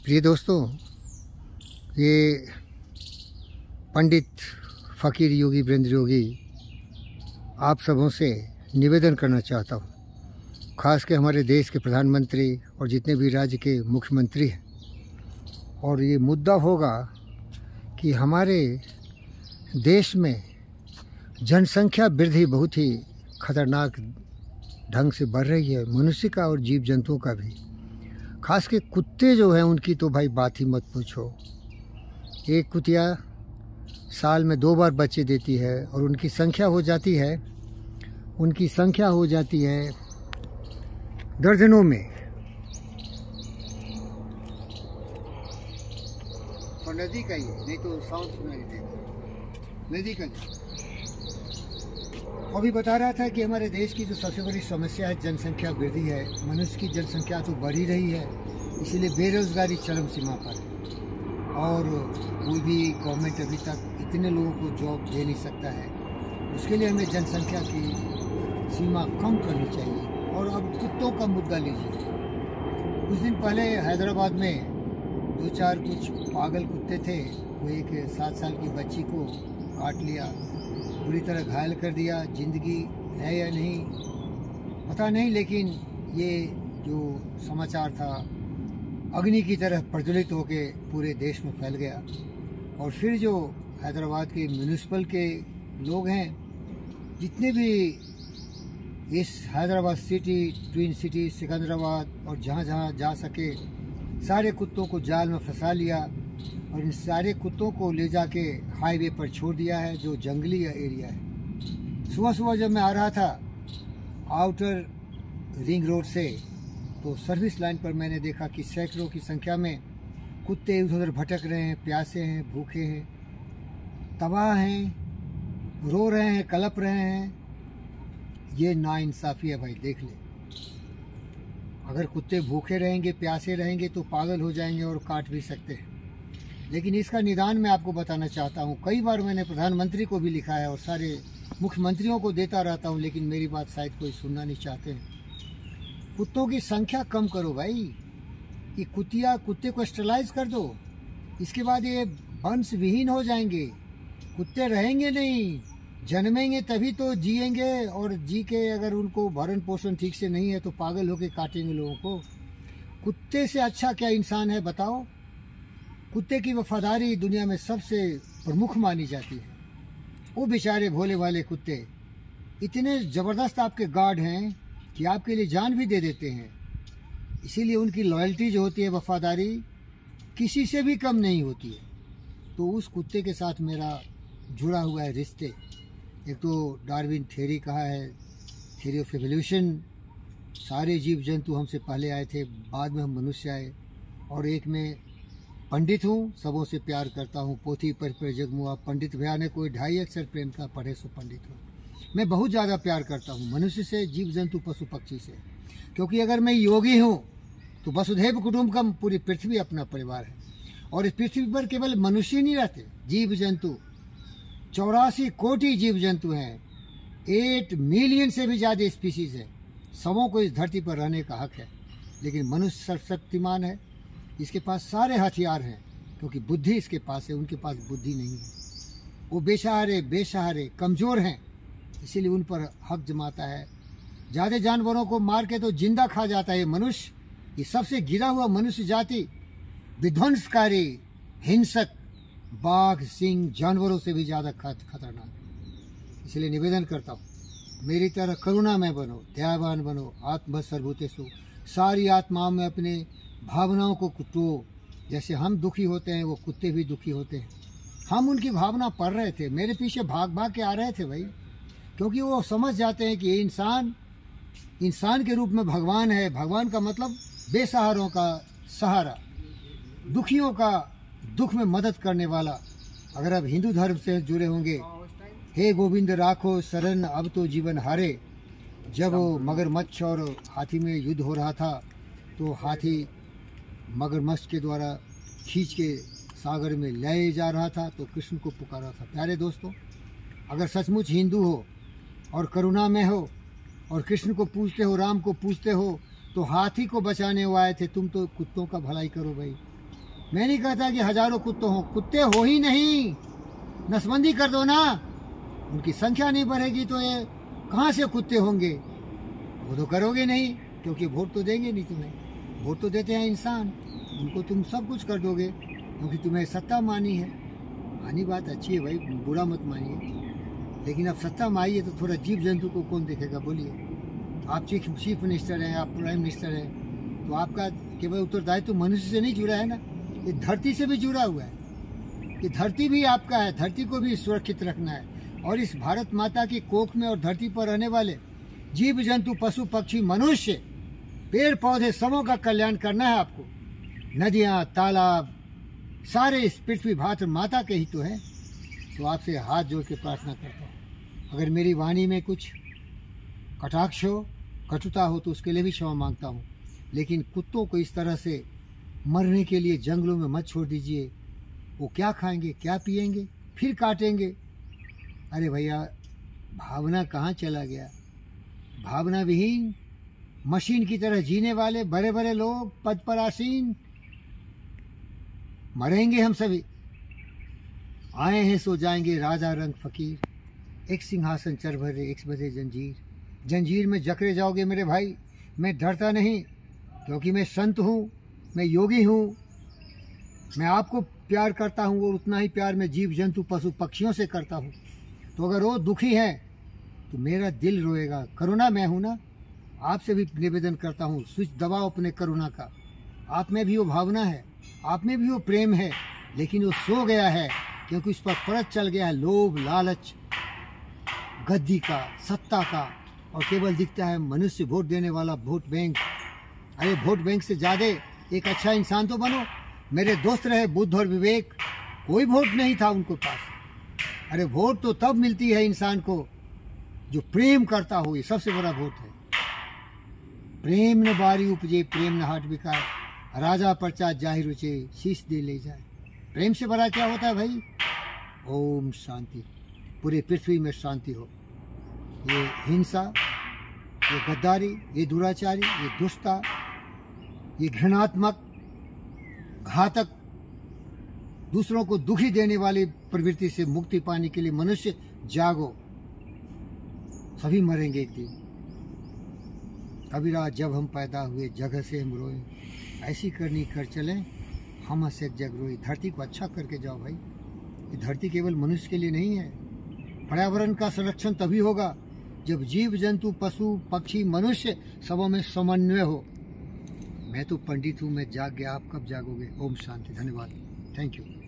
प्रिय दोस्तों, ये पंडित फ़कीर योगी वीरेंद्र योगी आप सबों से निवेदन करना चाहता हूँ, ख़ास के हमारे देश के प्रधानमंत्री और जितने भी राज्य के मुख्यमंत्री हैं। और ये मुद्दा होगा कि हमारे देश में जनसंख्या वृद्धि बहुत ही खतरनाक ढंग से बढ़ रही है, मनुष्य का और जीव जंतुओं का भी। खास के कुत्ते जो हैं उनकी तो भाई बात ही मत पूछो। एक कुतिया साल में 2 बार बच्चे देती है और उनकी संख्या हो जाती है दर्जनों में। और नदी का ही है, नहीं तो साउंड सुनाई देगा। नदी का अभी बता रहा था कि हमारे देश की जो सबसे बड़ी समस्या है जनसंख्या वृद्धि है। मनुष्य की जनसंख्या तो बढ़ ही रही है, इसीलिए बेरोजगारी चरम सीमा पर है और कोई भी गवर्नमेंट अभी तक इतने लोगों को जॉब दे नहीं सकता है। उसके लिए हमें जनसंख्या की सीमा कम करनी चाहिए। और अब कुत्तों का मुद्दा लीजिए। कुछ दिन पहले हैदराबाद में 2-4 कुछ पागल कुत्ते थे, वो एक 7 साल की बच्ची को काट लिया, बुरी तरह घायल कर दिया। जिंदगी है या नहीं पता नहीं, लेकिन ये जो समाचार था अग्नि की तरह प्रज्वलित होके पूरे देश में फैल गया। और फिर जो हैदराबाद के म्यूनिसिपल के लोग हैं, जितने भी इस Hyderabad city, twin city, Secunderabad और जहाँ जा सके सारे कुत्तों को जाल में फंसा लिया और इन सारे कुत्तों को ले जाके हाईवे पर छोड़ दिया है, जो जंगली एरिया है। सुबह जब मैं आ रहा था आउटर रिंग रोड से, तो सर्विस लाइन पर मैंने देखा कि सैकड़ों की संख्या में कुत्ते उधर भटक रहे हैं, प्यासे हैं, भूखे हैं, तबाह हैं, रो रहे हैं, कलप रहे हैं। ये नाइंसाफ़ी है भाई, देख ले। अगर कुत्ते भूखे रहेंगे, प्यासे रहेंगे तो पागल हो जाएंगे और काट भी सकते हैं। लेकिन इसका निदान मैं आपको बताना चाहता हूँ। कई बार मैंने प्रधानमंत्री को भी लिखा है और सारे मुख्यमंत्रियों को देता रहता हूँ, लेकिन मेरी बात शायद कोई सुनना नहीं चाहते हैं। कुत्तों की संख्या कम करो भाई। ये कुत्ते को स्टरलाइज कर दो, इसके बाद ये वंश विहीन हो जाएंगे। कुत्ते रहेंगे नहीं, जन्मेंगे तभी तो जिएंगे, और जी के अगर उनको भरण पोषण ठीक से नहीं है तो पागल होके काटेंगे लोगों को। कुत्ते से अच्छा क्या इंसान है बताओ। कुत्ते की वफादारी दुनिया में सबसे प्रमुख मानी जाती है। वो बेचारे भोले वाले कुत्ते इतने ज़बरदस्त आपके गार्ड हैं कि आपके लिए जान भी दे देते हैं। इसीलिए उनकी लॉयल्टी जो होती है, वफादारी, किसी से भी कम नहीं होती है। तो उस कुत्ते के साथ मेरा जुड़ा हुआ है रिश्ते। एक तो डार्विन थ्योरी कहा है, थ्योरी ऑफ एवोल्यूशन, सारे जीव जंतु हमसे पहले आए थे, बाद में हम मनुष्य आए। और एक में पंडित हूँ, सबों से प्यार करता हूँ, पोथी पर जगमुआ पंडित भया ने कोई 2.5 अक्षर प्रेम का पढ़े सो पंडित हूँ। मैं बहुत ज़्यादा प्यार करता हूँ मनुष्य से, जीव जंतु, पशु पक्षी से। क्योंकि अगर मैं योगी हूँ तो वसुधैव कुटुंबकम, पूरी पृथ्वी अपना परिवार है। और इस पृथ्वी पर केवल मनुष्य नहीं रहते, जीव जंतु 84 कोटि जीव जंतु हैं, 8 मिलियन से भी ज़्यादा स्पीसीज है। सबों को इस धरती पर रहने का हक है। लेकिन मनुष्य सर्वशक्तिमान है, इसके पास सारे हथियार हैं, क्योंकि बुद्धि इसके पास है, उनके पास बुद्धि नहीं है। वो बेसहारे कमज़ोर हैं, इसीलिए उन पर हक जमाता है। ज़्यादा जानवरों को मार के तो जिंदा खा जाता है मनुष्य। ये सबसे गिरा हुआ मनुष्य जाति विध्वंसकारी, हिंसक, बाघ, सिंह, जानवरों से भी ज़्यादा खतरनाक है। इसलिए निवेदन करता हूँ, मेरी तरह करुणामय बनो, दयावान बनो, आत्म सर्वभूतेषु, सारी आत्माओं में अपने भावनाओं को कुटो। जैसे हम दुखी होते हैं वो कुत्ते भी दुखी होते हैं। हम उनकी भावना पढ़ रहे थे, मेरे पीछे भाग के आ रहे थे भाई, क्योंकि वो समझ जाते हैं कि ये इंसान के रूप में भगवान है। भगवान का मतलब बेसहारों का सहारा, दुखियों का दुख में मदद करने वाला। अगर आप हिंदू धर्म से जुड़े होंगे, हे गोविंद राखो शरण अब तो जीवन हारे। जब वो मगरमच्छ और हाथी में युद्ध हो रहा था तो हाथी मगरमच्छ के द्वारा खींच के सागर में ले जा रहा था तो कृष्ण को पुकारा था। प्यारे दोस्तों, अगर सचमुच हिंदू हो और करुणा में हो और कृष्ण को पूजते हो, राम को पूजते हो, तो हाथी को बचाने वो आए थे। तुम तो कुत्तों का भलाई करो भाई। मैं नहीं कहता कि हजारों कुत्ते हों, कुत्ते हो ही नहीं, नसबंदी कर दो ना, उनकी संख्या नहीं बढ़ेगी तो ये कहाँ से कुत्ते होंगे? वो तो करोगे नहीं, क्योंकि वोट तो देंगे नहीं तुम्हें। वोट तो देते हैं इंसान, उनको तुम सब कुछ कर दोगे क्योंकि तुम्हें सत्ता मानी है। मानी बात अच्छी है भाई, बुरा मत मानिए, लेकिन अब सत्ता में आई है तो थोड़ा जीव जंतु को कौन देखेगा? बोलिए। आप चीफ मिनिस्टर हैं, आप प्राइम मिनिस्टर हैं, तो आपका केवल उत्तरदायित्व तो मनुष्य से नहीं जुड़ा है ना, ये धरती से भी जुड़ा हुआ है। ये धरती भी आपका है, धरती को भी सुरक्षित रखना है। और इस भारत माता की कोख में और धरती पर रहने वाले जीव जंतु, पशु पक्षी, मनुष्य, पेड़ पौधे, सबों का कल्याण करना है आपको। नदियाँ, तालाब, सारे इस पृथ्वी भारत माता के ही तो हैं। तो आपसे हाथ जोड़ के प्रार्थना करता हूँ, अगर मेरी वाणी में कुछ कटाक्ष हो, कटुता हो, तो उसके लिए भी क्षमा मांगता हूँ। लेकिन कुत्तों को इस तरह से मरने के लिए जंगलों में मत छोड़ दीजिए। वो क्या खाएंगे, क्या पिएंगे, फिर काटेंगे। अरे भैया, भावना कहाँ चला गया? भावना विहीन, मशीन की तरह जीने वाले बड़े बड़े लोग, पद पर आसीन, मरेंगे हम सभी। आए हैं सो जाएंगे, राजा रंग फकीर। एक सिंहासन चर भरे, एक बजे जंजीर। जंजीर में जकड़े जाओगे मेरे भाई। मैं डरता नहीं, क्योंकि मैं संत हूँ, मैं योगी हूँ। मैं आपको प्यार करता हूँ और उतना ही प्यार मैं जीव जंतु, पशु पक्षियों से करता हूँ। तो अगर वो दुखी हैं तो मेरा दिल रोएगा। करुणा मैं हूँ ना, आपसे भी निवेदन करता हूँ, स्विच दबाओ अपने करुणा का। आप में भी वो भावना है, आप में भी वो प्रेम है, लेकिन वो सो गया है क्योंकि उस पर परत चल गया है लोभ, लालच, गद्दी का, सत्ता का, और केवल दिखता है मनुष्य वोट देने वाला वोट बैंक। अरे वोट बैंक से ज़्यादा एक अच्छा इंसान तो बनो। मेरे दोस्त रहे बुद्ध और विवेक, कोई वोट नहीं था उनको पास। अरे वोट तो तब मिलती है इंसान को जो प्रेम करता हो, ये सबसे बड़ा वोट है। प्रेम न बारी उपजे, प्रेम न हाट बिकाए, राजा पर्चा जाहिर उचे, शीश दे ले जाए। प्रेम से बड़ा क्या होता है भाई? ओम शांति, पूरे पृथ्वी में शांति हो। ये हिंसा, ये गद्दारी, ये दुराचारी, ये दुष्टता, ये घृणात्मक, घातक, दूसरों को दुखी देने वाली प्रवृत्ति से मुक्ति पाने के लिए मनुष्य जागो। सभी मरेंगे एक दिन। कबीरा जब हम पैदा हुए जगह से हम रोए, ऐसी करनी कर चलें हम से जग रोई। धरती को अच्छा करके जाओ भाई। ये धरती केवल मनुष्य के लिए नहीं है। पर्यावरण का संरक्षण तभी होगा जब जीव जंतु, पशु पक्षी, मनुष्य सबों में समन्वय हो। मैं तो पंडित हूँ, मैं जाग गया, आप कब जागोगे? ओम शांति। धन्यवाद, थैंक यू।